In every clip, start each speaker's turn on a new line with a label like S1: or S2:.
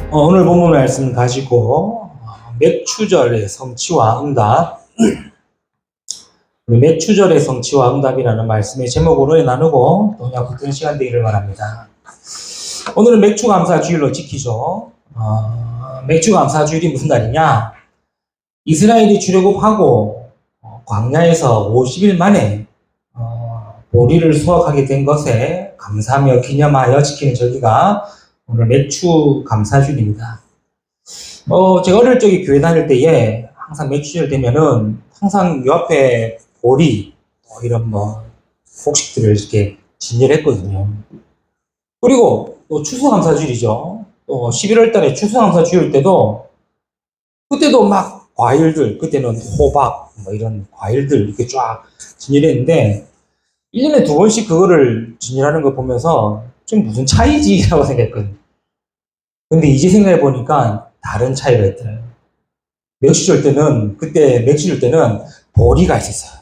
S1: 오늘 본문 말씀 가지고 맥추절의 성취와 응답, 맥추절의 성취와 응답이라는 말씀의 제목으로 나누고 또 그냥 붙은 시간 되기를 바랍니다. 오늘은 맥추감사주일로 지키죠. 맥추감사주일이 무슨 날이냐? 이스라엘이 출애굽하고 광야에서 50일 만에 보리를 수확하게 된 것에 감사하며 기념하여 지키는 절기가 오늘 맥추감사주일입니다. 제가 어릴 적에 교회 다닐 때에 항상 맥주절 되면은 항상 요 앞에 보리, 이런 곡식들을 이렇게 진열했거든요. 그리고 또 추수감사주일이죠. 또 11월 달에 추수감사주일 때도 그때도 막 과일들, 그때는 호박, 이런 과일들 이렇게 쫙 진열했는데 1년에 2번씩 그거를 진열하는 거 보면서 좀 무슨 차이지? 라고 생각했거든요. 근데 이제 생각해 보니까 다른 차이가 있더라고요. 맥주절 때는, 그때 맥주절 때는 보리가 있었어요.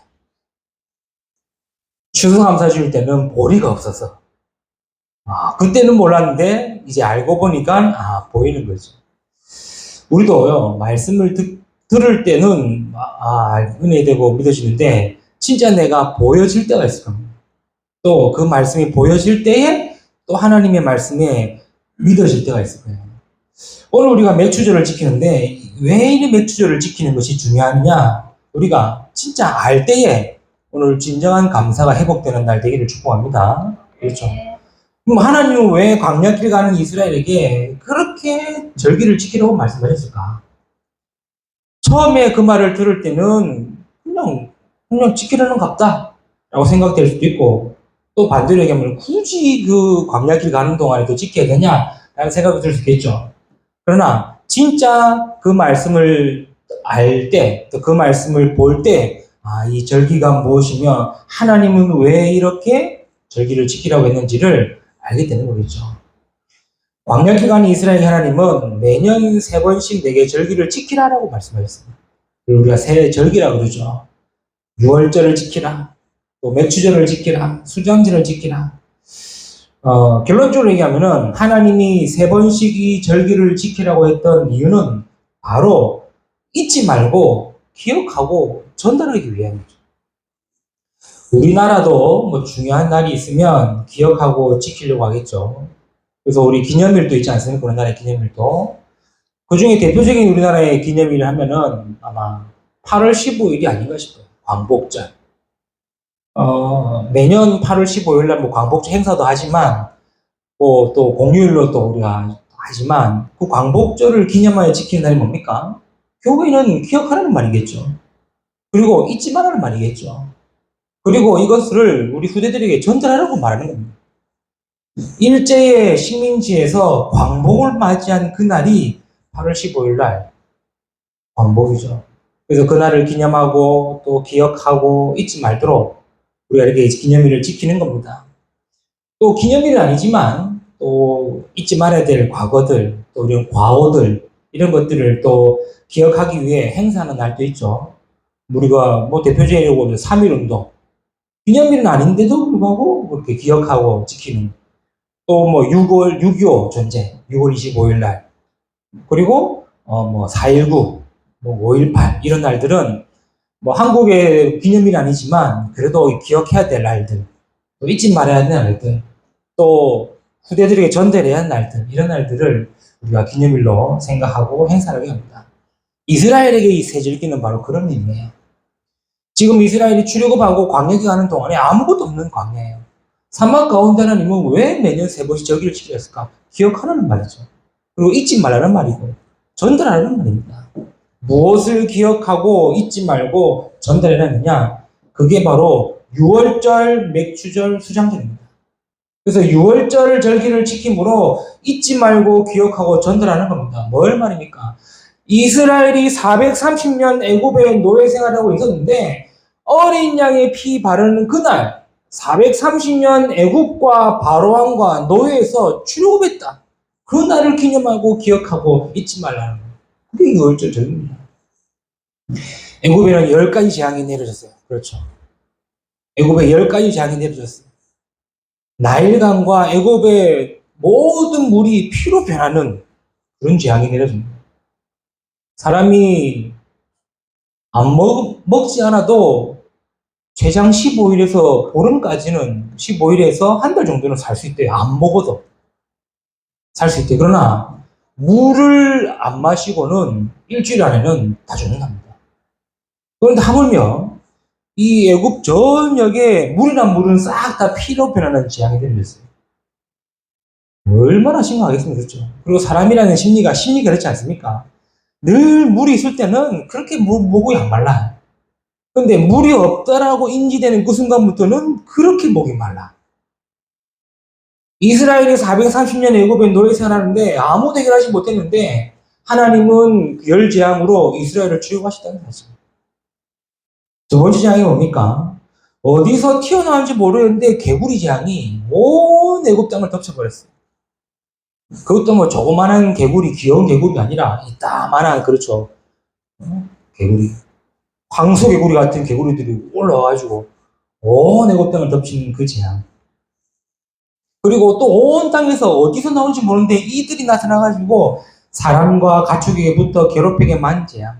S1: 추수감사주일 때는 보리가 없어서. 그때는 몰랐는데, 이제 알고 보니까, 보이는 거죠. 우리도요, 말씀을 들을 때는, 은혜되고 믿어지는데, 진짜 내가 보여질 때가 있을 겁니다. 또 그 말씀이 보여질 때에, 또 하나님의 말씀에 믿어질 때가 있을 거예요. 오늘 우리가 맥추절을 지키는데 왜 이 맥추절을 지키는 것이 중요하느냐? 우리가 진짜 알 때에 오늘 진정한 감사가 회복되는 날 되기를 축복합니다. 그렇죠? 그럼 하나님은 왜 광야길 가는 이스라엘에게 그렇게 절기를 지키라고 말씀하셨을까? 처음에 그 말을 들을 때는 그냥 지키려는 갑다라고 생각될 수도 있고, 또 반대로 얘기하면 굳이 그 광야길 가는 동안에도 지켜야 되냐라는 생각이 들 수도 있겠죠. 그러나 진짜 그 말씀을 알 때, 또 그 말씀을 볼 때, 이 절기가 무엇이며 하나님은 왜 이렇게 절기를 지키라고 했는지를 알게 되는 거겠죠. 광야 기간에 이스라엘 하나님은 매년 3번씩 내게 절기를 지키라라고 말씀하셨습니다. 우리가 새 절기라고 그러죠. 6월절을 지키라, 또 맥추절을 지키라, 수장절을 지키라. 결론적으로 얘기하면은 하나님이 3번씩 이 절기를 지키라고 했던 이유는 바로 잊지 말고 기억하고 전달하기 위함이죠. 우리나라도 중요한 날이 있으면 기억하고 지키려고 하겠죠. 그래서 우리 기념일도 있지 않습니까? 우리나라의 기념일도. 그 중에 대표적인 우리나라의 기념일을 하면은 아마 8월 15일이 아닌가 싶어요. 광복절. 매년 8월 15일 날 광복절 행사도 하지만, 또 공휴일로 또 우리가 하지만, 그 광복절을 기념하여 지키는 날이 뭡니까? 교회는 기억하라는 말이겠죠. 그리고 잊지 말라는 말이겠죠. 그리고 이것을 우리 후대들에게 전달하라고 말하는 겁니다. 일제의 식민지에서 광복을 맞이한 그날이 8월 15일 날 광복이죠. 그래서 그날을 기념하고 또 기억하고 잊지 말도록 우리가 이렇게 기념일을 지키는 겁니다. 또 기념일은 아니지만 또 잊지 말아야 될 과거들, 또 이런 과오들, 이런 것들을 또 기억하기 위해 행사하는 날도 있죠. 우리가 대표적으로 3.1운동. 기념일은 아닌데도 불구하고 그렇게 기억하고 지키는. 또 6.25 전쟁, 6월 25일 날. 그리고 4.19, 5.18 이런 날들은 한국의 기념일이 아니지만 그래도 기억해야 될 날들, 또 잊지 말아야 될 날들, 또 후대들에게 전달해야 할 날들, 이런 날들을 우리가 기념일로 생각하고 행사를 합니다. 이스라엘에게 이 세절기는 바로 그런 의미예요. 지금 이스라엘이 출애굽하고 광야에 가는 동안에 아무것도 없는 광야예요. 사막 가운데 하나님은 왜 매년 3번씩 절기를 지키려 했을까? 기억하라는 말이죠. 그리고 잊지 말라는 말이고 전달하라는 말입니다. 무엇을 기억하고 잊지 말고 전달해라느냐? 그게 바로 6월절, 맥추절, 수장절입니다. 그래서 6월절 절기를 지킴으로 잊지 말고 기억하고 전달하는 겁니다. 뭘 말입니까? 이스라엘이 430년 애굽의 노예 생활을 하고 있었는데 어린 양의 피 바르는 그날 430년 애굽과 바로왕과 노예에서 출애굽했다. 그날을 기념하고 기억하고 잊지 말라는 거예요. 그게 6월절 절기입니다. 애굽에는 10가지 재앙이 내려졌어요. 그렇죠. 애굽에 10가지 재앙이 내려졌어요. 나일강과 애굽의 모든 물이 피로 변하는 그런 재앙이 내려집니다. 사람이 먹지 않아도 최장 15일에서 보름까지는 15일에서 한 달 정도는 살 수 있대요. 안 먹어도 살 수 있대요. 그러나 물을 안 마시고는 일주일 안에는 다 죽는답니다. 그런데 하물며 이 애굽 전역에 물이란 물은 싹 다 피로 변하는 재앙이 내렸어요. 얼마나 심각하겠습니까? 그렇죠? 그리고 사람이라는 심리가 그렇지 않습니까? 늘 물이 있을 때는 그렇게 목이 안 말라. 근데 물이 없다라고 인지되는 그 순간부터는 그렇게 목이 말라. 이스라엘이 430년 애굽에 노예 생활하는데 아무도 해결하지 못했는데 하나님은 열 재앙으로 이스라엘을 치유하셨다는 사실. 두 번째 재앙이 뭡니까? 어디서 튀어나온지 모르겠는데 개구리 재앙이 온 애굽 땅을 덮쳐버렸어요. 그것도 뭐 조그만한 개구리, 귀여운 개구리가 아니라 이따만한, 그렇죠, 개구리, 황소 개구리 같은 개구리들이 올라와가지고 온 애굽 땅을 덮친 그 재앙. 그리고 또 온 땅에서 어디서 나온지 모르는데 이들이 나타나가지고 사람과 가축에게 붙어 괴롭히게 만 재앙.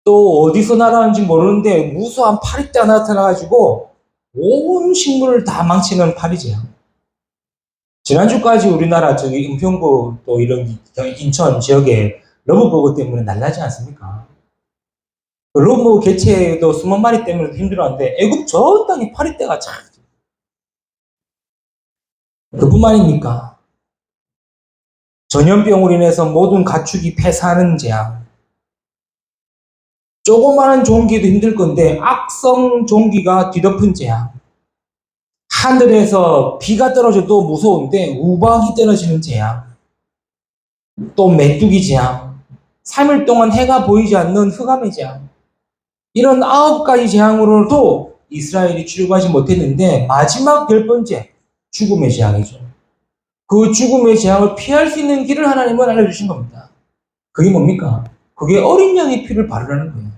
S1: 또 어디서 나타나는지 모르는데 무수한 파리떼가 나타나가지고 온 식물을 다 망치는 파리 재앙. 지난주까지 우리나라 저기 은평구 또 이런 인천 지역에 러브버그 때문에 날라지 않습니까? 러브버그 개체도 수만 마리 때문에 힘들었는데 애굽 전 땅에 파리떼가 참. 그뿐만입니까? 전염병으로 인해서 모든 가축이 폐사하는 재앙. 조그마한 종기도 힘들 건데 악성 종기가 뒤덮은 재앙. 하늘에서 비가 떨어져도 무서운데 우박이 떨어지는 재앙. 또 메뚜기 재앙. 3일 동안 해가 보이지 않는 흑암의 재앙. 이런 9가지 재앙으로도 이스라엘이 출애굽하지 못했는데 마지막 10번째 죽음의 재앙이죠. 그 죽음의 재앙을 피할 수 있는 길을 하나님은 알려주신 겁니다. 그게 뭡니까? 그게 어린 양의 피를 바르라는 거예요.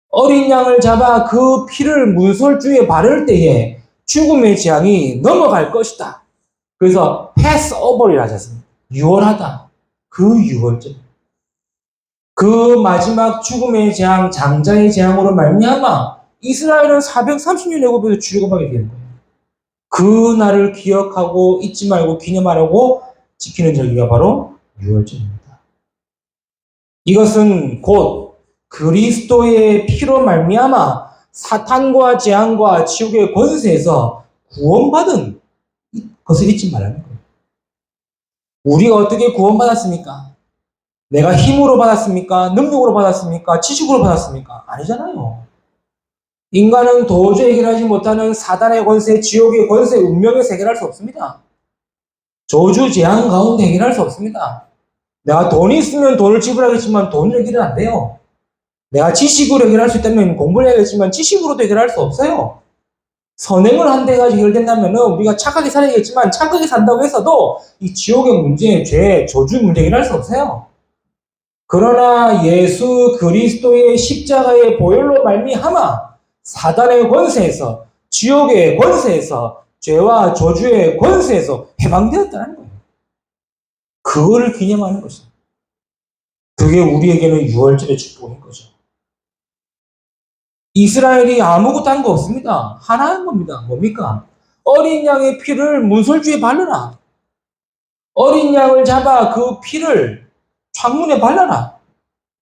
S1: 어린 양을 잡아 그 피를 문설주에 바를 때에 죽음의 재앙이 넘어갈 것이다. 그래서 패스 오버리라 하셨습니다. 유월하다. 그 유월절. 그 마지막 죽음의 재앙, 장자의 재앙으로 말미암아 이스라엘은 430년 애굽에서 출애굽하게 되는 거예요. 그 날을 기억하고 잊지 말고 기념하라고 지키는 절기가 바로 유월절입니다. 이것은 곧 그리스도의 피로 말미암아 사탄과 재앙과 지옥의 권세에서 구원받은 것을 잊지 말라는 거예요. 우리가 어떻게 구원받았습니까? 내가 힘으로 받았습니까? 능력으로 받았습니까? 지식으로 받았습니까? 아니잖아요. 인간은 도저히 해결하지 못하는 사단의 권세, 지옥의 권세, 운명에서 해결할 수 없습니다. 저주, 재앙 가운데 해결할 수 없습니다. 내가 돈이 있으면 돈을 지불하겠지만 돈을 해결은 안 돼요. 내가 지식으로 해결할 수 있다면 공부를 해야겠지만 지식으로도 해결할 수 없어요. 선행을 한다 해가지고 해결된다면 우리가 착하게 살아야겠지만 착하게 산다고 해서도 이 지옥의 문제, 죄, 저주 문제 해결할 수 없어요. 그러나 예수 그리스도의 십자가의 보혈로 말미암아 사단의 권세에서, 지옥의 권세에서, 죄와 저주의 권세에서 해방되었다는 거예요. 그거를 기념하는 것이죠. 그게 우리에게는 유월절의 축복인 거죠. 이스라엘이 아무것도 한 거 없습니다. 하나 한 겁니다. 뭡니까? 어린 양의 피를 문설주에 바르라. 어린 양을 잡아 그 피를 창문에 발라라.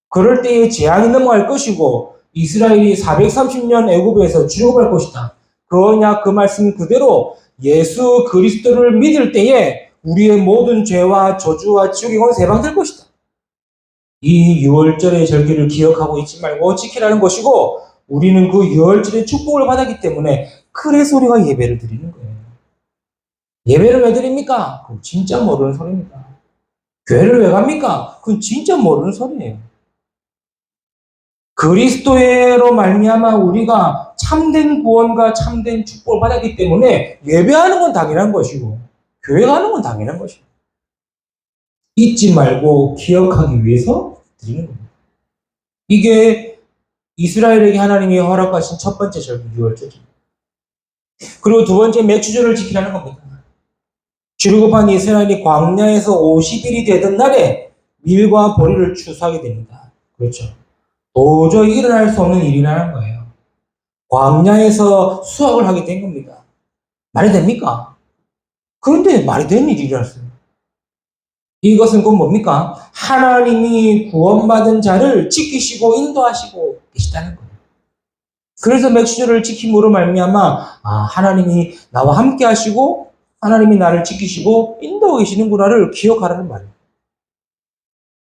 S1: 그럴 때에 재앙이 넘어갈 것이고 이스라엘이 430년 애굽에서 출애굽할 것이다. 그 언약, 그 말씀 그대로 예수 그리스도를 믿을 때에 우리의 모든 죄와 저주와 지옥의 권세 해방될 것이다. 이 유월절의 절기를 기억하고 잊지 말고 지키라는 것이고 우리는 그 유월절의 축복을 받았기 때문에 그래서 우리가 예배를 드리는 거예요. 예배를 왜 드립니까? 그건 진짜 모르는 소리입니다. 교회를 왜 갑니까? 그건 진짜 모르는 소리예요. 그리스도로 말미암아 우리가 참된 구원과 참된 축복을 받았기 때문에 예배하는 건 당연한 것이고 교회 가는 건 당연한 것이고 잊지 말고 기억하기 위해서 드리는 겁니다. 이게 이스라엘에게 하나님이 허락하신 첫 번째 절기 유월절입니다. 그리고 두 번째 매추절을 지키라는 겁니다. 출애굽한 이스라엘이 광야에서 50일이 되던 날에 밀과 보리를 추수하게 됩니다. 그렇죠. 도저히 일어날 수 없는 일이라는 거예요. 광야에서 수확을 하게 된 겁니다. 말이 됩니까? 그런데 말이 되는 일이라서요. 이것은 곧 뭡니까? 하나님이 구원받은 자를 지키시고 인도하시고 계시다는 거예요. 그래서 맥주절을 지킴으로 말미암아 하나님이 나와 함께 하시고 하나님이 나를 지키시고 인도하고 계시는구나를 기억하라는 말이에요.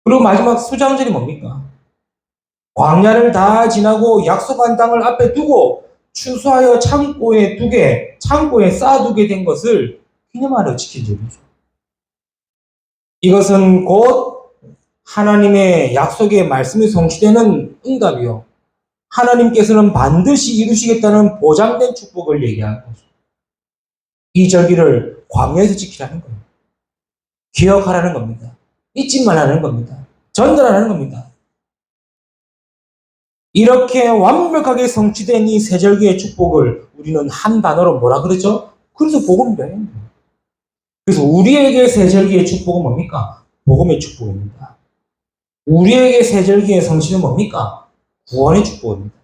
S1: 그리고 마지막 수장절이 뭡니까? 광야를 다 지나고 약속한 땅을 앞에 두고 추수하여 창고에 쌓아두게 된 것을 기념하려 지킨 절이죠. 이것은 곧 하나님의 약속의 말씀이 성취되는 응답이요. 하나님께서는 반드시 이루시겠다는 보장된 축복을 얘기하는 거죠. 이 절기를 광야에서 지키라는 거예요. 기억하라는 겁니다. 잊지 말라는 겁니다. 전달하라는 겁니다. 이렇게 완벽하게 성취된 이 세 절기의 축복을 우리는 한 단어로 뭐라 그러죠? 그래서 복음이라는 거예요. 그래서 우리에게 세 절기의 축복은 뭡니까? 복음의 축복입니다. 우리에게 세 절기의 성취는 뭡니까? 구원의 축복입니다.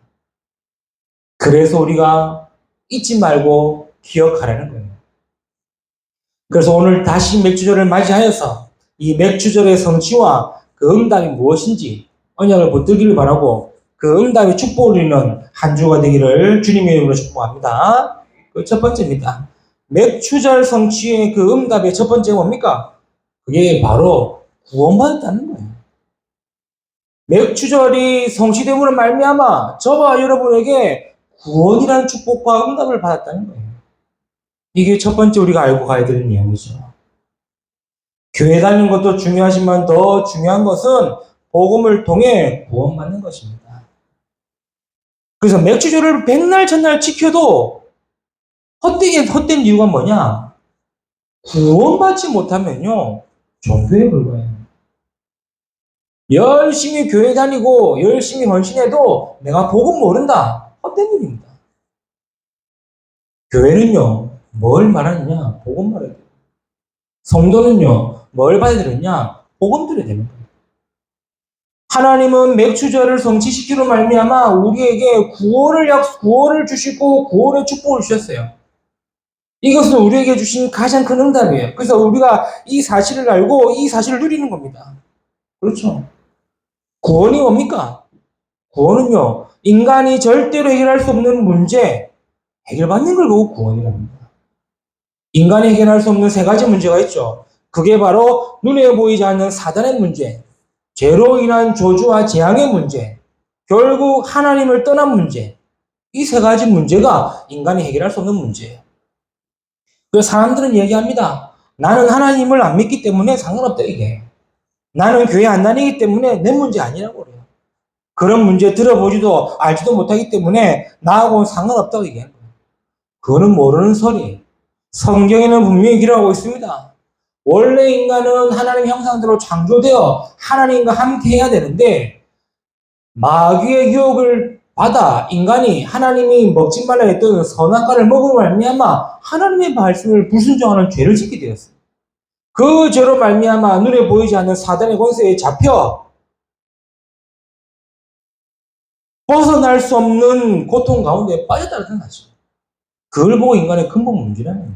S1: 그래서 우리가 잊지 말고 기억하라는 거예요. 그래서 오늘 다시 맥주절을 맞이하여서 이 맥주절의 성취와 그 응답이 무엇인지 언약을 붙들기를 바라고 그 응답의 축복을 누리는 한 주가 되기를 주님의 이름으로 축복합니다. 그 첫 번째입니다. 맥주절 성취의 그 응답의 첫 번째가 뭡니까? 그게 바로 구원받았다는 거예요. 맥주절이 성취됨으로 말미암아 저와 여러분에게 구원이라는 축복과 응답을 받았다는 거예요. 이게 첫 번째 우리가 알고 가야 되는 내용이죠. 교회 다니는 것도 중요하지만 더 중요한 것은 복음을 통해 구원받는 것입니다. 그래서 맥주절을 백날 첫날 지켜도 헛된 이유가 뭐냐? 구원받지 못하면요, 종교에 불과해요. 열심히 교회 다니고 열심히 헌신해도 내가 복음 모른다. 헛된 일입니다. 교회는요, 뭘 말하느냐? 복음 말해야 돼요. 성도는요, 뭘 받아야 되느냐? 복음 들어야 되는 거예요. 하나님은 맥주절을 성취시키로 말미암아 우리에게 구원을 주시고 구원의 축복을 주셨어요. 이것은 우리에게 주신 가장 큰 응답이에요. 그래서 우리가 이 사실을 알고 이 사실을 누리는 겁니다. 그렇죠. 구원이 뭡니까? 구원은요, 인간이 절대로 해결할 수 없는 문제, 해결받는 걸 보고 구원이랍니다. 인간이 해결할 수 없는 세 가지 문제가 있죠. 그게 바로 눈에 보이지 않는 사단의 문제, 죄로 인한 저주와 재앙의 문제, 결국 하나님을 떠난 문제. 이 세 가지 문제가 인간이 해결할 수 없는 문제예요. 그래서 사람들은 얘기합니다. 나는 하나님을 안 믿기 때문에 상관없다 이게. 나는 교회 안 다니기 때문에 내 문제 아니라고 그래요. 그런 문제 들어보지도 알지도 못하기 때문에 나하고는 상관없다고 얘기하는 거예요. 그거는 모르는 소리예요. 성경에는 분명히 기록하고 있습니다. 원래 인간은 하나님 형상대로 창조되어 하나님과 함께 해야 되는데 마귀의 유혹을 받아 인간이 하나님이 먹지 말라 했던 선악과를 먹음으로 말미암아 하나님의 말씀을 불순종하는 죄를 짓게 되었어요. 그 죄로 말미암아 눈에 보이지 않는 사단의 권세에 잡혀 벗어날 수 없는 고통 가운데 빠졌다는 거죠. 그걸 보고 인간의 근본 문제라는 거예요.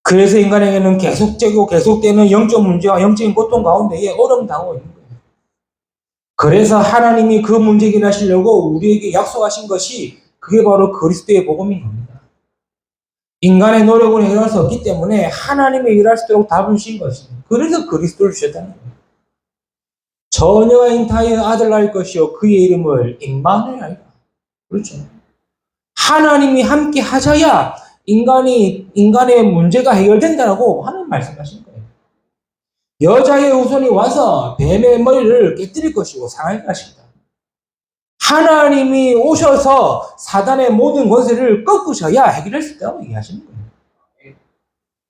S1: 그래서 인간에게는 계속되는 영적 문제와 영적인 고통 가운데에 어려움 당하고 있는 거예요. 그래서 하나님이 그 문제 해결하시려고 우리에게 약속하신 것이 그게 바로 그리스도의 복음인 겁니다. 인간의 노력으로 해결할 수 없기 때문에 하나님이 해결할 수 있도록 답을 주신 것입니다. 그래서 그리스도를 주셨다는 거예요. 처녀가 잉타하여 아들 낳을 것이요 그의 이름을 임마누엘 하리라. 그렇죠. 하나님이 함께 하셔야 인간의 문제가 해결된다라고 하나님 말씀하신 거예요. 여자의 후손이 와서 뱀의 머리를 깨뜨릴 것이고 상할 것이다. 하나님이 오셔서 사단의 모든 권세를 꺾으셔야 해결할 수 있다고 얘기하시는 거예요.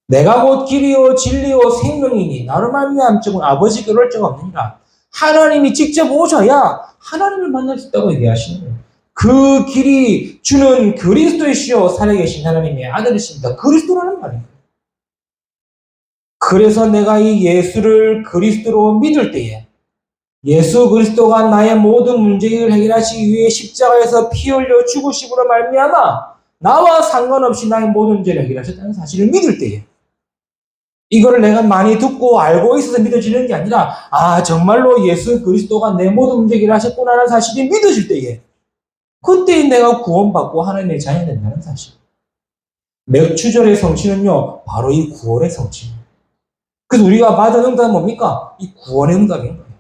S1: 내가 곧 길이요 진리요 생명이니 나로 말미암 적은 아버지께 그럴 자가 없느니라. 하나님이 직접 오셔야 하나님을 만날 수 있다고 얘기하시는 거예요. 그 길이 주는 그리스도이시요 살아계신 하나님의 아들이십니다. 그리스도라는 말이에요. 그래서 내가 이 예수를 그리스도로 믿을 때에 예수 그리스도가 나의 모든 문제를 해결하시기 위해 십자가에서 피 흘려 죽으심으로 말미암아 나와 상관없이 나의 모든 문제를 해결하셨다는 사실을 믿을 때에 이거를 내가 많이 듣고 알고 있어서 믿어지는 게 아니라 정말로 예수 그리스도가 내 모든 문제 해결하셨구나라는 사실이 믿어질 때에 그때 내가 구원받고 하나님의 자녀가 된다는 사실. 맥추절의 성취는요 바로 이 구원의 성취입니다. 그래서 우리가 받은 응답은 뭡니까? 이 구원의 응답인 거예요.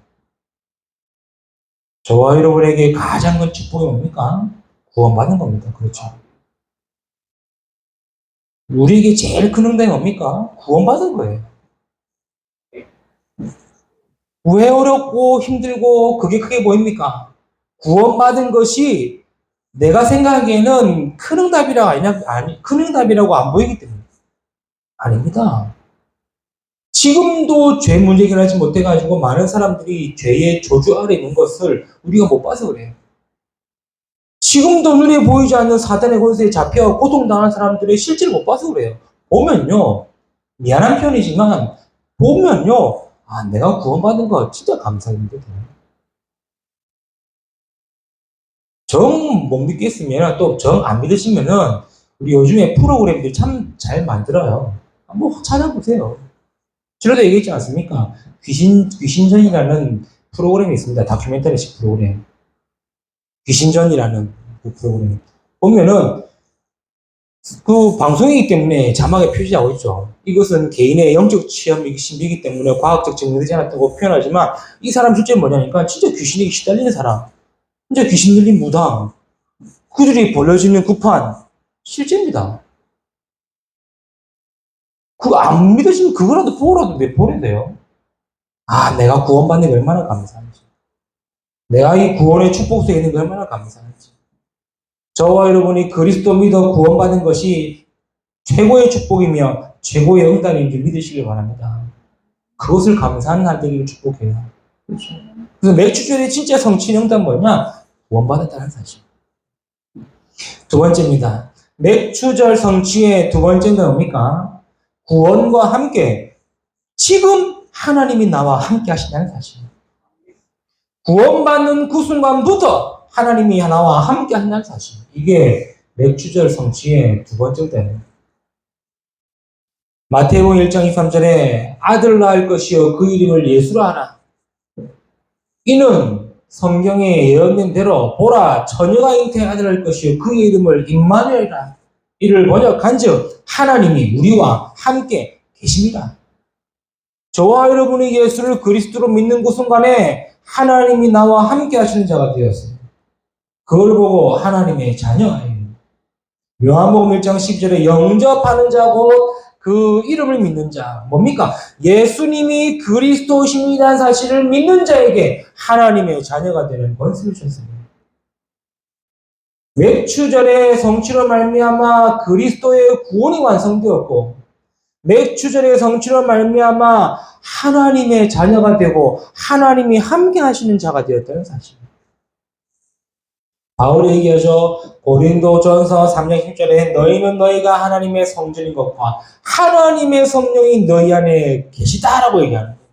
S1: 저와 여러분에게 가장 큰 축복이 뭡니까? 구원받는 겁니다. 그렇죠. 우리에게 제일 큰 응답이 뭡니까? 구원받은 거예요. 왜 어렵고 힘들고 그게 크게 보입니까? 구원받은 것이 내가 생각하기에는 큰 응답이라고 안 보이기 때문에. 아닙니다. 지금도 죄 문제 해결하지 못해가지고 많은 사람들이 죄의 저주 아래 있는 것을 우리가 못 봐서 그래요. 지금도 눈에 보이지 않는 사단의 권세에 잡혀 고통당한 사람들의 실제를 못 봐서 그래요. 보면요, 미안한 편이지만 보면요, 내가 구원받은 거 진짜 감사합니다. 정 못 믿겠으면 또 정 안 믿으시면은 우리 요즘에 프로그램들 참 잘 만들어요. 한번 찾아보세요. 지난주에 얘기했지 않습니까? 귀신전이라는 프로그램이 있습니다. 다큐멘터리식 프로그램. 귀신전이라는 그 프로그램. 보면은 그 방송이기 때문에 자막에 표시하고 있죠. 이것은 개인의 영적 체험이기 신비이기 때문에 과학적 증명되지 않았다고 표현하지만 이 사람 실제 뭐냐니까 진짜 귀신에게 시달리는 사람, 진짜 귀신 들린 무당, 그들이 벌려지는 구판 실제입니다. 그거 안 믿으시면 그거라도 보라도 보내야 돼요. 내가 구원받는 게 얼마나 감사한지. 내가 이 구원의 축복 속에 있는 게 얼마나 감사한지. 저와 여러분이 그리스도 믿어 구원받은 것이 최고의 축복이며 최고의 응답인 줄 믿으시길 바랍니다. 그것을 감사하는 날 되기를 축복해요. 그렇죠. 그래서 맥주절의 진짜 성취의 응답은 뭐냐? 구원받았다는 사실. 두 번째입니다. 맥주절 성취의 두 번째는 뭡니까? 구원과 함께 지금 하나님이 나와 함께 하신다는 사실. 구원받는 그 순간부터 하나님이 나와 함께 한다는 사실. 이게 맥주절 성취의 두 번째 때문에. 마태복음 1장 23절에 아들 낳을 것이요 그 이름을 예수라 하라. 이는 성경에 예언된 대로 보라 처녀가 잉태하게 될 것이요 그의 이름을 임마누엘이라. 이를 번역한즉 하나님이 우리와 함께 계십니다. 저와 여러분이 예수를 그리스도로 믿는 그 순간에 하나님이 나와 함께 하시는 자가 되었어요. 그걸 보고 하나님의 자녀예요. 요한복음 1장 10절에 영접하는 자 곧 그 이름을 믿는 자. 뭡니까? 예수님이 그리스도심이라는 사실을 믿는 자에게 하나님의 자녀가 되는 권세를 주셨습니다. 맥추절의 성취로 말미암아 그리스도의 구원이 완성되었고 맥추절의 성취로 말미암아 하나님의 자녀가 되고 하나님이 함께 하시는 자가 되었다는 사실입니다. 바울이 얘기하죠. 고린도전서 3장 10절에 너희는 너희가 하나님의 성전인 것과 하나님의 성령이 너희 안에 계시다라고 얘기하는 거예요.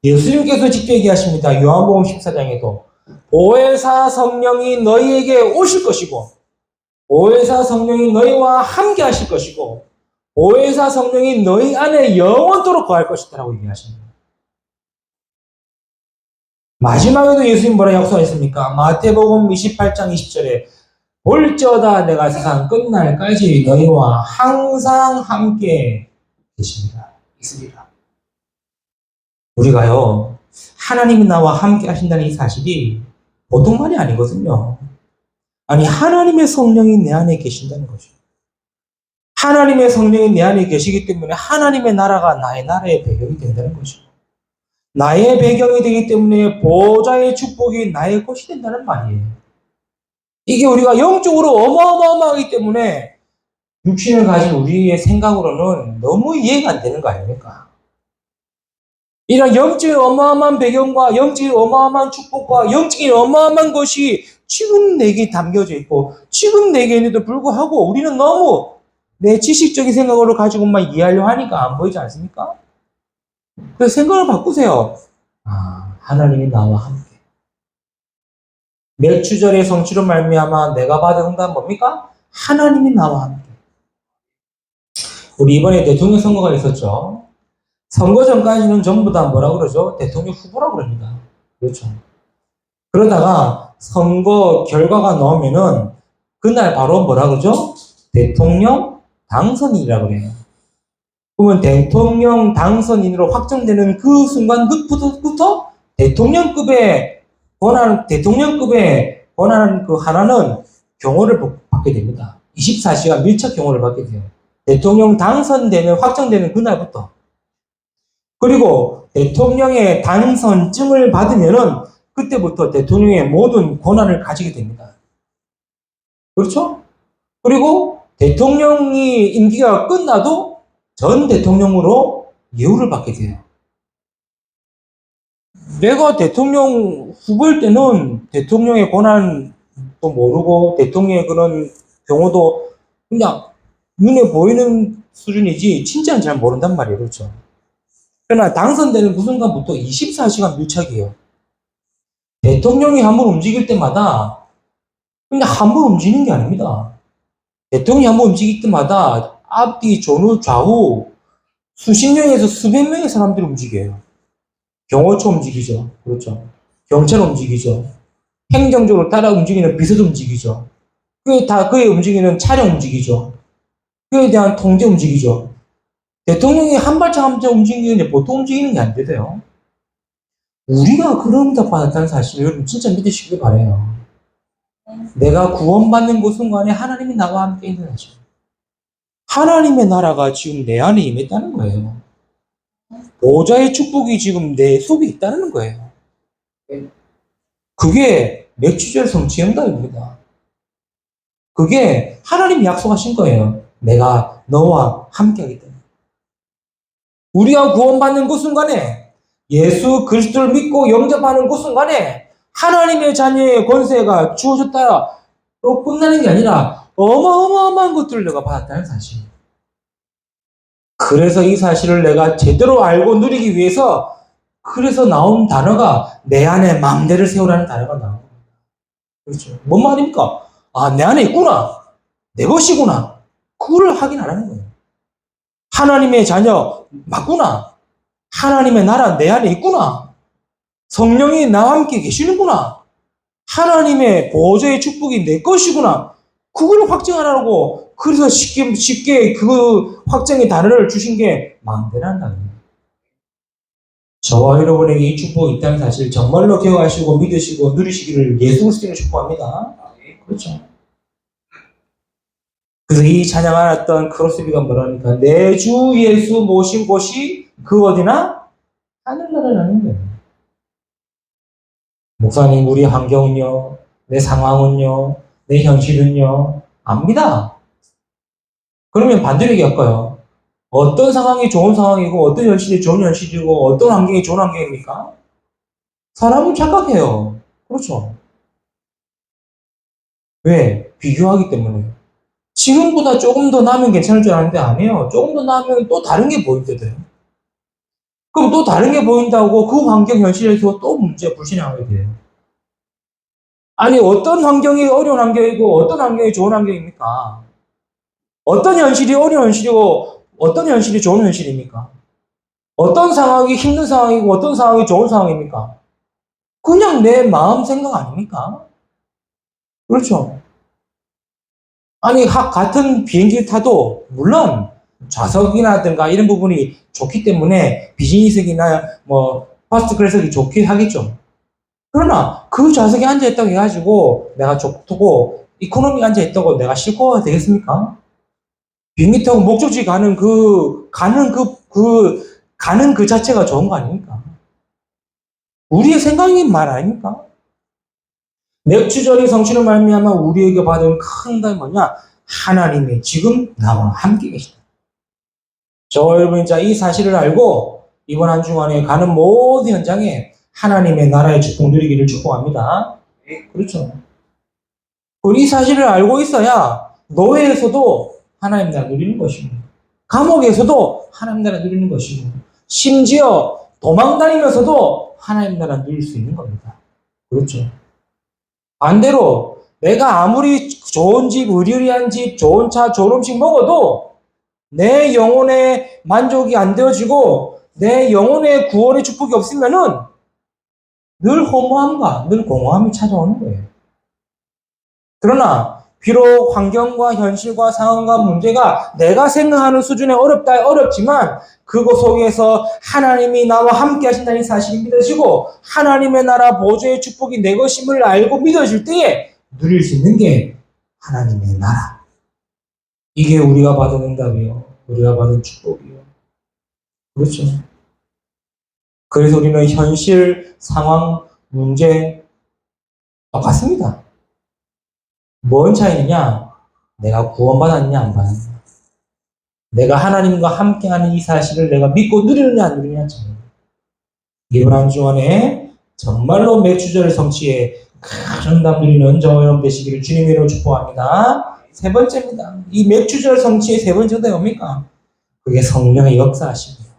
S1: 예수님께서 직접 얘기하십니다. 요한복음 14장에도 보혜사 성령이 너희에게 오실 것이고 보혜사 성령이 너희와 함께 하실 것이고 보혜사 성령이 너희 안에 영원토록 거할 것이다라고 얘기하십니다. 마지막에도 예수님 뭐라 약속하셨습니까? 마태복음 28장 20절에 볼지어다 내가 세상 끝날까지 너희와 항상 함께 계십니다. 있으리라. 우리가요 하나님이 나와 함께 하신다는 이 사실이 보통 말이 아니거든요. 아니 하나님의 성령이 내 안에 계신다는 거죠. 하나님의 성령이 내 안에 계시기 때문에 하나님의 나라가 나의 나라의 배경이 된다는 거죠. 나의 배경이 되기 때문에 보좌의 축복이 나의 것이 된다는 말이에요. 이게 우리가 영적으로 어마어마하기 때문에 육신을 가진 우리의 생각으로는 너무 이해가 안 되는 거 아닙니까? 이런 영적인 어마어마한 배경과 영적인 어마어마한 축복과 영적인 어마어마한 것이 지금 내게 담겨져 있고 지금 내게 있는데도 불구하고 우리는 너무 내 지식적인 생각으로 가지고만 이해하려고 하니까 안 보이지 않습니까? 그래서 생각을 바꾸세요. 아, 하나님이 나와 함께. 멸추절의 성취로 말미암아 내가 받은 응답은 뭡니까? 하나님이 나와 함께. 우리 이번에 대통령 선거가 있었죠. 선거 전까지는 전부 다 뭐라 그러죠? 대통령 후보라고 그럽니다. 그렇죠. 그러다가 선거 결과가 나오면은 그날 바로 뭐라 그러죠? 대통령 당선인이라고 그래요. 그러면 대통령 당선인으로 확정되는 그 순간부터 대통령급의 권한 그 하나는 경호를 받게 됩니다. 24시간 밀착 경호를 받게 돼요. 대통령 확정되는 그날부터. 그리고 대통령의 당선증을 받으면은 그때부터 대통령의 모든 권한을 가지게 됩니다. 그렇죠? 그리고 대통령이 임기가 끝나도 전 대통령으로 예우를 받게 돼요. 내가 대통령 후보일 때는 대통령의 권한도 모르고 대통령의 그런 경우도 그냥 눈에 보이는 수준이지 진짜는 잘 모른단 말이에요. 그렇죠? 그러나 당선되는 그 순간부터 24시간 밀착이에요. 대통령이 한번 움직일 때마다 그냥 한번 움직이는 게 아닙니다. 대통령이 한번 움직일 때마다 앞뒤, 전후, 좌우 수십 명에서 수백 명의 사람들이 움직여요. 경호처 움직이죠. 그렇죠. 경찰 움직이죠. 행정적으로 따라 움직이는 비서도 움직이죠. 그에 움직이는 차량 움직이죠. 그에 대한 통제 움직이죠. 대통령이 한 발짝 한 발짝 움직이는데 보통 움직이는 게 안 되대요. 우리가 그런 응답 받았다는 사실을 여러분 진짜 믿으시길 바래요. 내가 구원받는 그 순간에 하나님이 나와 함께 있는 사실. 하나님의 나라가 지금 내 안에 임했다는 거예요. 보좌의 축복이 지금 내 속에 있다는 거예요. 그게 맥주절 성취 응답입니다. 그게 하나님이 약속하신 거예요. 내가 너와 함께 하기 때문에. 우리가 구원받는 그 순간에 예수 그리스도를 믿고 영접하는 그 순간에 하나님의 자녀의 권세가 주어졌다로 끝나는 게 아니라 어마어마한 것들을 내가 받았다는 사실. 그래서 이 사실을 내가 제대로 알고 누리기 위해서 그래서 나온 단어가 내 안에 맘대를 세우라는 단어가 나온 겁니다. 그렇죠. 뭔 말입니까? 아, 내 안에 있구나. 내 것이구나. 그걸 확인 안 하는 거예요. 하나님의 자녀 맞구나. 하나님의 나라 내 안에 있구나. 성령이 나와 함께 계시는구나. 하나님의 보호자의 축복이 내 것이구나. 그걸 확증하라고 그래서 쉽게 그 확정의 단어를 주신 게 마음대로 한다는 거예요. 저와 여러분에게 이 축복이 있다는 사실 정말로 기억하시고 믿으시고 누리시기를 예수 그리스도로 축복합니다. 그렇죠. 그래서 이 찬양 알았던 크로스비가 뭐라니까 내 주 예수 모신 곳이 그 어디나 하늘나라라는 거예요. 목사님 우리 환경은요, 내 상황은요, 내 현실은요 압니다. 그러면 반대로 얘기할까요? 어떤 상황이 좋은 상황이고 어떤 현실이 좋은 현실이고 어떤 환경이 좋은 환경입니까? 사람은 착각해요. 그렇죠. 왜? 비교하기 때문에. 지금보다 조금 더 나으면 괜찮을 줄 알았는데 아니에요. 조금 더 나으면 또 다른 게 보인대요. 그럼 또 다른 게 보인다고 그 환경 현실에서 또 문제 불신하게 돼요. 아니 어떤 환경이 어려운 환경이고 어떤 환경이 좋은 환경입니까? 어떤 현실이 어려운 현실이고 어떤 현실이 좋은 현실입니까? 어떤 상황이 힘든 상황이고 어떤 상황이 좋은 상황입니까? 그냥 내 마음 생각 아닙니까? 그렇죠. 아니 같은 비행기를 타도 물론 좌석이라든가 이런 부분이 좋기 때문에 비즈니스석이나 뭐 퍼스트 클래스석이 좋긴 하겠죠. 그러나 그 좌석에 앉아있다고 해가지고 내가 좋고 이코노미 앉아있다고 내가 싫고 되겠습니까? 비행기 타고 목적지 가는 가는 그 자체가 좋은 거 아닙니까? 우리의 생각인 말 아닙니까? 맥주절의 성취로 말미암아 우리에게 받은 큰 응답이 뭐냐? 하나님이 지금 나와 함께 계시다. 저 여러분 자 이 사실을 알고 이번 한 주간에 가는 모든 현장에 하나님의 나라의 축복 누리기를 축복합니다. 그렇죠. 이 사실을 알고 있어야 노예에서도 하나님 나라 누리는 것이고, 감옥에서도 하나님 나라 누리는 것이고, 심지어 도망다니면서도 하나님 나라 누릴 수 있는 겁니다. 그렇죠. 반대로 내가 아무리 좋은 집, 의리의리한 집, 좋은 차, 좋은 음식 먹어도 내 영혼의 만족이 안 되어지고 내 영혼의 구원의 축복이 없으면은 늘 허무함과 늘 공허함이 찾아오는 거예요. 그러나 비록 환경과 현실과 상황과 문제가 내가 생각하는 수준에 어렵지만 그것 속에서 하나님이 나와 함께 하신다는 사실이 믿어지고 하나님의 나라 보좌의 축복이 내 것임을 알고 믿어질 때에 누릴 수 있는 게 하나님의 나라. 이게 우리가 받은 응답이요. 우리가 받은 축복이요. 그렇죠. 그래서 우리는 현실, 상황, 문제 똑같습니다. 뭔 차이느냐? 내가 구원받았냐 안 받았냐? 내가 하나님과 함께하는 이 사실을 내가 믿고 누리느냐 안 누리느냐 차이. 이번 한 주간에 정말로 맥주절 성취에 큰 응답 누리는 저와 여러분 되시기를 주님의 이름으로 축복합니다. 세 번째입니다. 이 맥주절 성취의 세 번째가 뭡니까? 그게 성령의 역사하심이에요.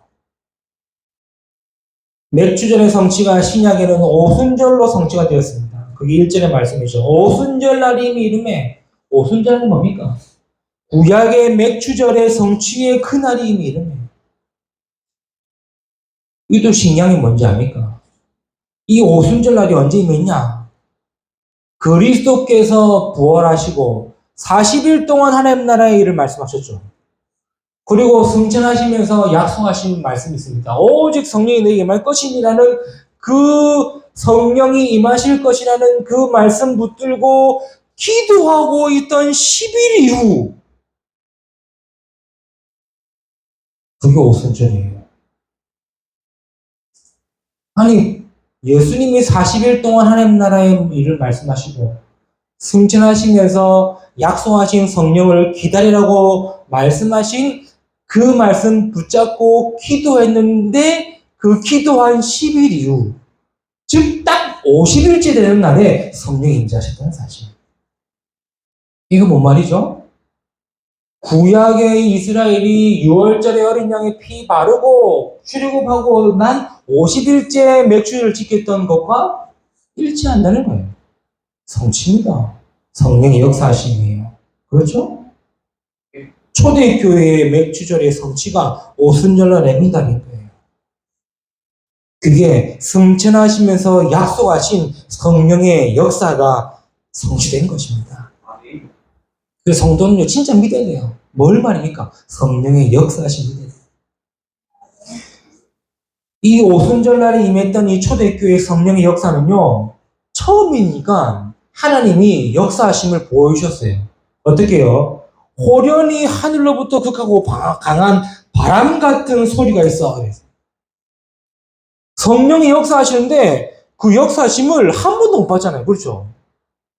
S1: 맥주절의 성취가 신약에는 오순절로 성취가 되었습니다. 그게 1절의 말씀이죠. 오순절날이 이름에 오순절은 뭡니까? 구약의 맥주절의 성취의 그날이 이름에 이도 신앙이 뭔지 압니까? 이 오순절날이 언제 임했냐? 그리스도께서 부활하시고 40일 동안 하나님 나라의 일을 말씀하셨죠. 그리고 승천하시면서 약속하신 말씀이 있습니다. 오직 성령이 너에게 임할 것이니라는 그 성령이 임하실 것이라는 그 말씀 붙들고 기도하고 있던 10일 이후 그게 오순절이에요. 아니 예수님이 40일 동안 하나님 나라의 일을 말씀하시고 승천하시면서 약속하신 성령을 기다리라고 말씀하신 그 말씀 붙잡고 기도했는데 그 기도한 10일 이후 즉 딱 50일째 되는 날에 성령이 임재하셨다는 사실. 이거 뭔 말이죠? 구약의 이스라엘이 6월절에 어린 양의 피 바르고 출애굽하고 난 50일째 맥주일을 지켰던 것과 일치한다는 거예요. 성취입니다. 성령의 역사하심이에요. 그렇죠? 초대교회의 맥주절의 성취가 오순절날의 응답인 거예요. 그게 승천하시면서 약속하신 성령의 역사가 성취된 것입니다. 그 성도는요, 진짜 믿어야 돼요. 뭘 말입니까? 성령의 역사하신 믿어야 돼요. 이 오순절날에 임했던 이 초대교회의 성령의 역사는요, 처음이니까 하나님이 역사하심을 보여주셨어요. 어떻게요? 호련히 하늘로부터 극하고 강한 바람 같은 소리가 있어. 그래서. 성령이 역사하시는데 그 역사하심을 한 번도 못 봤잖아요. 그렇죠?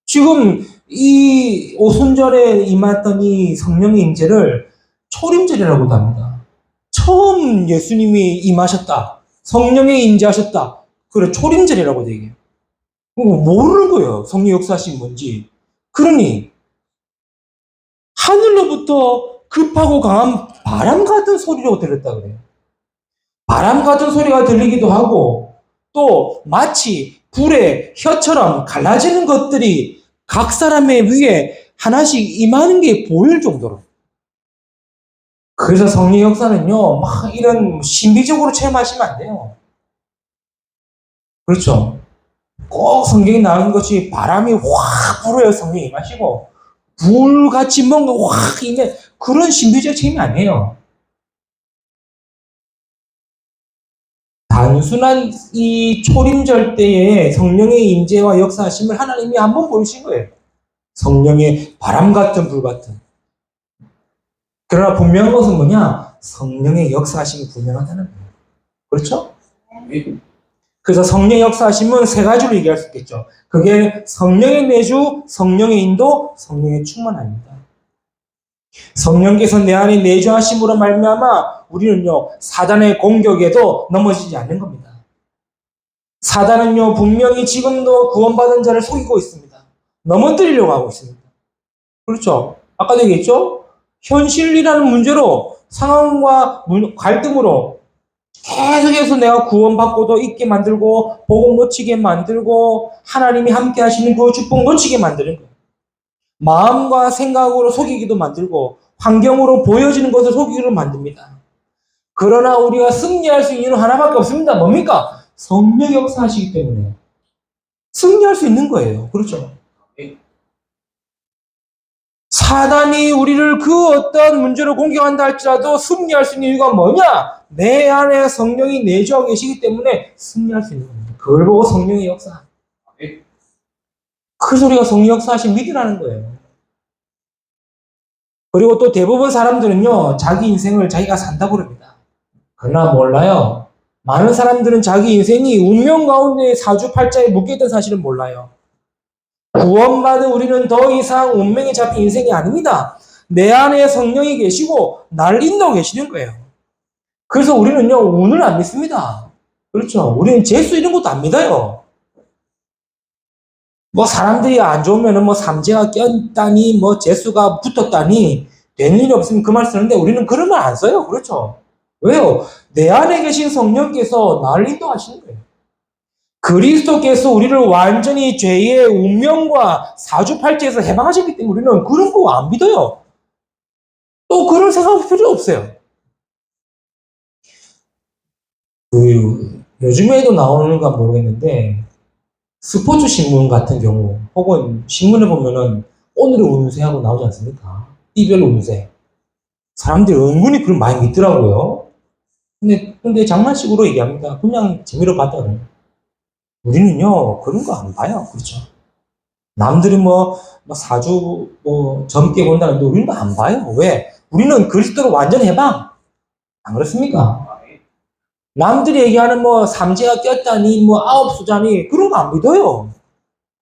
S1: 지금 이 오순절에 임했던 이 성령의 임재를 초림절이라고도 합니다. 처음 예수님이 임하셨다. 성령의 임재하셨다. 그래 초림절이라고 얘기해요. 모르는 거예요. 성령 역사하신 뭔지. 그러니 하늘로부터 급하고 강한 바람 같은 소리로 들렸다 그래요. 바람 같은 소리가 들리기도 하고 또 마치 불의 혀처럼 갈라지는 것들이 각 사람의 위에 하나씩 임하는 게 보일 정도로. 그래서 성령 역사는요, 막 이런 신비적으로 체험하시면 안 돼요. 그렇죠? 꼭 성경에 나오는 것이 바람이 확 불어요. 성령이 임하시고 불같이 뭔가 확 있는 그런 신비적 체험이 아니에요. 단순한 이 초림절 때에 성령의 임재와 역사하심을 하나님이 한번 보이신 거예요. 성령의 바람 같은 불 같은. 그러나 분명한 것은 뭐냐? 성령의 역사하심이 분명하다는 거예요. 그렇죠? 그래서 성령의 역사하심은 세 가지로 얘기할 수 있겠죠. 그게 성령의 내주, 성령의 인도, 성령의 충만함입니다. 성령께서 내 안에 내주하심으로 말미암아 우리는요 사단의 공격에도 넘어지지 않는 겁니다. 사단은요 분명히 지금도 구원받은 자를 속이고 있습니다. 넘어뜨리려고 하고 있습니다. 그렇죠? 아까도 얘기했죠? 현실이라는 문제로 상황과 갈등으로 계속해서 내가 구원받고도 있게 만들고 복음 놓치게 만들고 하나님이 함께 하시는 그 축복 놓치게 만드는 거예요. 마음과 생각으로 속이기도 만들고 환경으로 보여지는 것을 속이기로 만듭니다. 그러나 우리가 승리할 수 있는 이유는 하나밖에 없습니다. 뭡니까? 성령이 역사하시기 때문에 승리할 수 있는 거예요. 그렇죠? 사단이 우리를 그 어떤 문제로 공격한다 할지라도 승리할 수 있는 이유가 뭐냐? 내 안에 성령이 내주하고 계시기 때문에 승리할 수 있는 겁니다. 그걸 보고 성령의 역사. 그래서 우리가 성령 역사하신 믿으라는 거예요. 그리고 또 대부분 사람들은요, 자기 인생을 자기가 산다고 그럽니다. 그러나 몰라요. 많은 사람들은 자기 인생이 운명 가운데 사주팔자에 묶여있던 사실은 몰라요. 구원받은 우리는 더 이상 운명에 잡힌 인생이 아닙니다. 내 안에 성령이 계시고 나를 인도하고 계시는 거예요. 그래서 우리는요, 운을 안 믿습니다. 그렇죠. 우리는 재수 이런 것도 안 믿어요. 뭐 사람들이 안 좋으면은 뭐 삼재가 꼈다니 뭐 재수가 붙었다니 되는 일이 없으면 그 말 쓰는데 우리는 그런 말 안 써요. 그렇죠. 왜요? 내 안에 계신 성령께서 나를 인도하시는 거예요. 그리스도께서 우리를 완전히 죄의 운명과 사주팔자에서 해방하셨기 때문에 우리는 그런 거 안 믿어요. 또 그런 생각할 필요 없어요. 요즘에도 나오는가 모르겠는데 스포츠 신문 같은 경우 혹은 신문을 보면은 오늘의 운세하고 나오지 않습니까? 이별 운세. 사람들이 은근히 그걸 많이 믿더라고요. 근데 장난식으로 얘기합니다. 그냥 재미로 봤다는. 우리는요, 그런 거 안 봐요. 그렇죠. 남들이 뭐 사주, 젊게 본다는데 우리는 안 봐요. 왜? 우리는 그리스도로 완전 해방. 안 그렇습니까? 남들이 얘기하는 뭐 삼재가 꼈다니, 뭐 아홉 수자니, 그런 거 안 믿어요.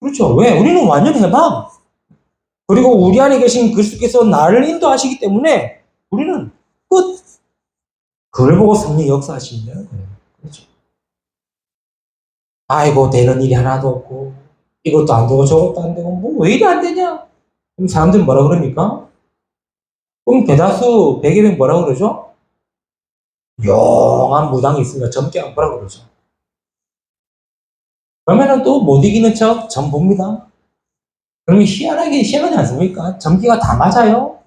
S1: 그렇죠. 왜? 우리는 완전 해방. 그리고 우리 안에 계신 그리스도께서 나를 인도하시기 때문에 우리는 끝. 그걸 보고 성령이 역사하시는 거예요. 그렇죠. 아이고, 되는 일이 하나도 없고, 이것도 안 되고 저것도 안 되고, 뭐 왜 이래 안 되냐? 그럼 사람들은 뭐라 그럽니까? 그럼 대다수 100에 100 뭐라 그러죠? 용한 무당이 있으니까 젊게 안 보라 그러죠. 그러면은 또 못 이기는 척 점 봅니다. 그러면 희한하지 않습니까? 점기가 다 맞아요?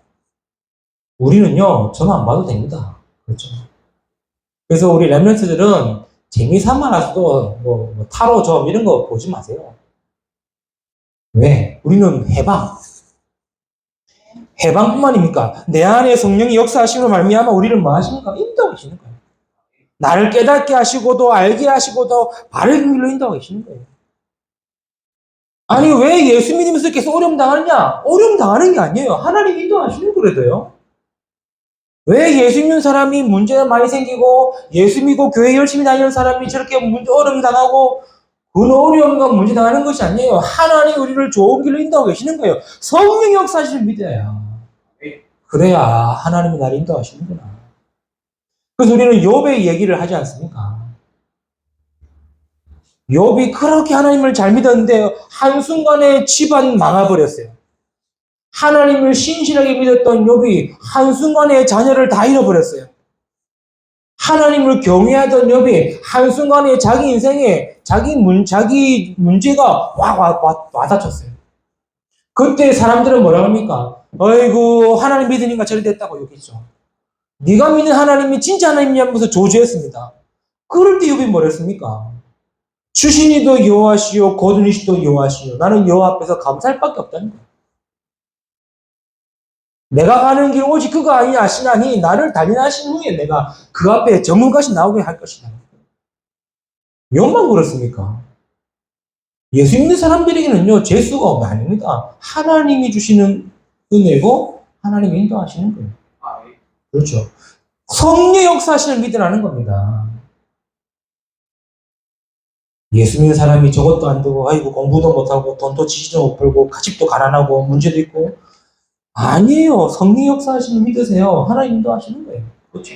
S1: 우리는요, 점 안 봐도 됩니다. 그렇죠. 그래서 우리 랩런트들은 재미삼아라서도 타로 점 이런 거 보지 마세요. 왜? 우리는 해방뿐만입니까? 내 안에 성령이 역사하시는 말미암아 우리를 뭐 하십니까? 인도하고 계시는 거예요. 나를 깨닫게 하시고도 알게 하시고도 바른 길로 인도하고 계시는 거예요. 아니 왜 예수 믿으면서 계속 어려움 당하느냐? 어려움 당하는 게 아니에요. 하나님 인도하시는 거래도요. 왜 예수 믿는 사람이 문제가 많이 생기고 예수 믿고 교회 열심히 다니는 사람이 저렇게 어려움 당하고 그 어려움과 문제 당하는 것이 아니에요. 하나님 우리를 좋은 길로 인도하고 계시는 거예요. 성령 역사를 믿어야. 그래야 하나님이 나를 인도하시는구나. 그래서 우리는 욥의 얘기를 하지 않습니까? 욥이 그렇게 하나님을 잘 믿었는데 한순간에 집안 망해버렸어요. 하나님을 신실하게 믿었던 욥이 한순간에 자녀를 다 잃어버렸어요. 하나님을 경외하던 욥이 한순간에 자기 인생에 자기 문제가 와닿쳤어요. 그때 사람들은 뭐라 합니까? 아이고 하나님 믿으니까 저리 됐다고 욕했죠. 네가 믿는 하나님이 진짜 하나님이냐면서 조주했습니다. 그럴 때 욥이 뭐랬습니까? 주신이도 여호와시요 거두니시도 여호와시요 나는 여호와 앞에서 감사할 밖에 없다는 거예요. 내가 가는 길 오직 그가 아니냐 하시나니 나를 단련하신 후에 내가 그 앞에 전문가시 나오게 할 것이다. 욥만 그렇습니까? 예수 믿는 사람들에게는요 재수가 아닙니다. 하나님이 주시는 은혜고 하나님이 인도하시는 거예요. 그렇죠. 성령 역사하시는 믿으라는 겁니다. 예수 믿는 사람이 저것도 안 되고 아이고 공부도 못하고 돈도 지지도 못 벌고 가집도 가난하고 문제도 있고 아니에요. 성령 역사하시는 믿으세요. 하나님 인도하시는 거예요. 그렇죠.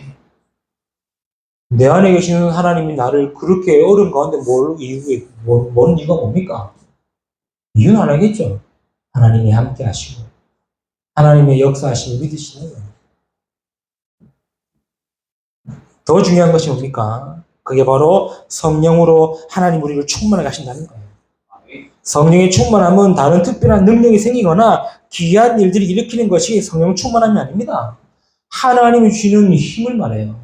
S1: 내 안에 계시는 하나님이 나를 그렇게 어려운 가운데 모는 이유가 뭡니까? 이유는 안 하겠죠. 하나님이 함께 하시고 하나님의 역사하심을 믿으시는 거예요. 더 중요한 것이 뭡니까? 그게 바로 성령으로 하나님 우리를 충만하게 하신다는 거예요. 성령이 충만하면 다른 특별한 능력이 생기거나 기이한 일들이 일으키는 것이 성령 충만함이 아닙니다. 하나님이 주시는 힘을 말해요.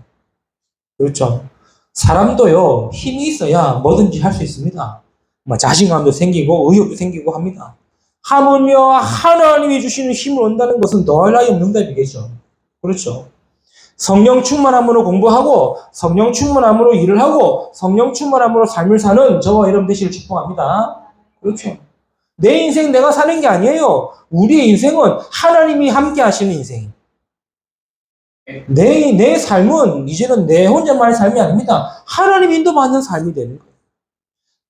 S1: 그렇죠? 사람도요, 힘이 있어야 뭐든지 할 수 있습니다. 자신감도 생기고 의욕도 생기고 합니다. 하물며 하나님이 주시는 힘을 얻는다는 것은 너희나이 없는 답이겠죠. 그렇죠? 성령 충만함으로 공부하고 성령 충만함으로 일을 하고 성령 충만함으로 삶을 사는 저와 여러분 되시길 축복합니다. 그렇죠? 내 인생 내가 사는 게 아니에요. 우리의 인생은 하나님이 함께 하시는 인생. 내 삶은 이제는 내 혼자만의 삶이 아닙니다. 하나님 인도받는 삶이 되는 거예요.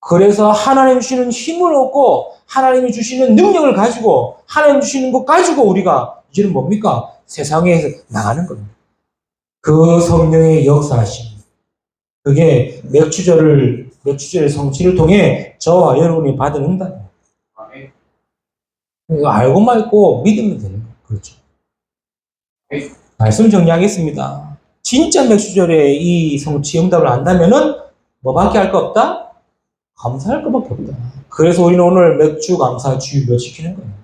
S1: 그래서 하나님 주시는 힘을 얻고 하나님이 주시는 능력을 가지고 하나님 주시는 것 가지고 우리가 이제는 뭡니까? 세상에 나가는 겁니다. 그 성령의 역사하심. 그게 맥주절의 성취를 통해 저와 여러분이 받은 응답이에요. 이거 알고만 있고 믿으면 되는 거예요. 그렇죠. 말씀 정리하겠습니다. 진짜 맥주절의 이 성취 응답을 안다면은 뭐밖에 할 거 없다? 감사할 것밖에 없다. 그래서 우리는 오늘 맥주 감사 주일로 지키는 거예요.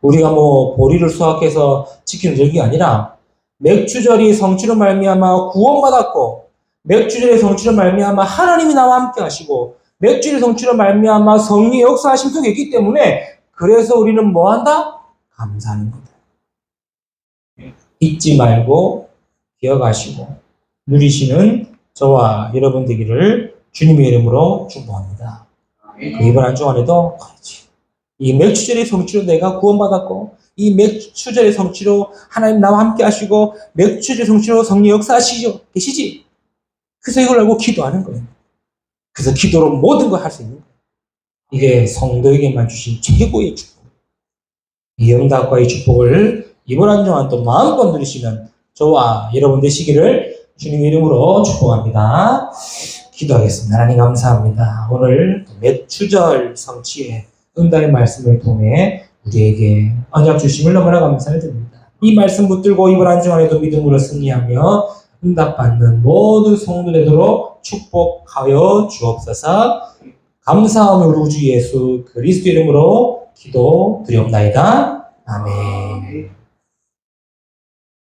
S1: 우리가 보리를 수확해서 지키는 절기 아니라 맥주절이 성취로 말미암아 구원받았고 맥주절의 성취로 말미암아 하나님이 나와 함께 하시고 맥주절의 성취로 말미암아 성령의 역사하심 속에 있기 때문에 그래서 우리는 뭐 한다? 감사하는 거다. 잊지 말고 기억하시고 누리시는 저와 여러분 되기를 주님의 이름으로 축복합니다. 이번 한 주간에도 이 맥주절의 성취로 내가 구원받았고 이 맥주절의 성취로 하나님 나와 함께 하시고 맥주절의 성취로 성령 역사하시죠. 계시지? 그래서 이걸 알고 기도하는 거예요. 그래서 기도로 모든 걸 할 수 있는 거예요. 이게 성도에게만 주신 최고의 축복. 이 응답과 이 축복을 이번 한 주간 또 마음껏 누리시면 저와 여러분 되시기를 주님의 이름으로 축복합니다. 기도하겠습니다. 하나님 감사합니다. 오늘 맥주절 성취의 응답의 말씀을 통해 우리에게 언약 주심을 너무나 감사를 드립니다. 이 말씀 붙들고 이번 한 주간에도 믿음으로 승리하며 응답받는 모든 성도 되도록 축복하여 주옵소서. 감사하며 우리 주 예수 그리스도 이름으로 기도드리옵나이다. 아멘.